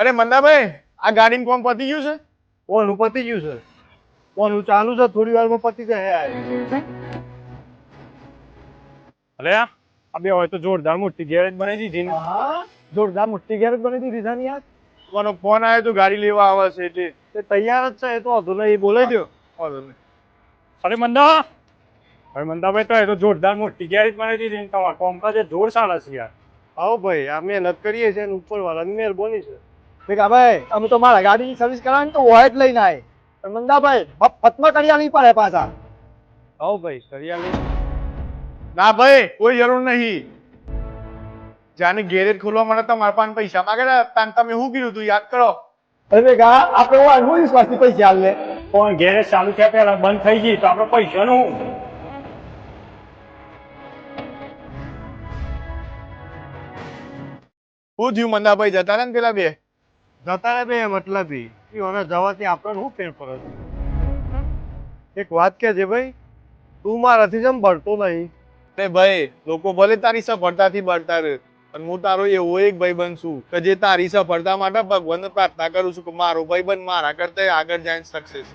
અરે મંદાભાઈ, આ ગાડીનું કોમ પતી ગયું છે? કોનું પતી ગયું છે? કોનું ચાલુ છે? થોડી વારમાં પતી જાય. અરે આ બે હોય તો જોરદાર મોટી ગેરેજ બનાવી દીધી ને. હા, જોરદાર મોટી ગેરેજ બની દીધી છે ને યાર. તમારો ફોન આવ્યો તો ગાડી લેવા આવે છે એટલે. તે તૈયાર જ છે, એ તો વાંધો નહીં, બોલાવી દો. વાંધો નહીં. અરે મંદાભાઈ તો એ તો જોરદાર મોટી ગેરેજ બનાવી દીધી ને. તમારા કોમકાજ જોર સારા છે યાર. આવો ભાઈ, આ મહેનત કરીએ છીએ ને ઉપરવાળાની મહેરબાની છે. ભેગા ભાઈ, અમે તો મારા ગાડીની સર્વિસ કરાવવાની તો હોય જ લઈને આવે. પણ મંદાભાઈ મફતમાં કરી આલવી પડે પાછા. આવો ભાઈ, કરી આલી. ના ભાઈ, કોઈ જરૂર નહીં. જાને ગેરેજ ખોલવા માટે તમારા પાસે પૈસા માંગેલા તાન તમે શું કીધું તું યાદ કરો. અરે ભેગા, આપણે હું વિશ્વાસથી પૈસા હાલ લે. પણ ગેરેજ ચાલુ થયા પહેલા બંધ થઈ ગઈ તો આપણે પૈસાનું શું થયું મંદાભાઈ? જતા ને પેલા બે જતા રહે બે મતલબ એને જવાથી આપણને શું ફેર પડે? એક વાત કે છે ભાઈ, તું મારાથી જેમ ભળતો નહીં. તે ભાઈ, લોકો ભલે તારી સફળતાથી બળતા રહે પણ હું તારો એવો એક ભાઈબંધ છું કે જે તારી સફળતા માટે ભગવાનને પ્રાર્થના કરું છું કે મારો ભાઈબંધ મારા કરતા આગળ જાય સક્સેસ.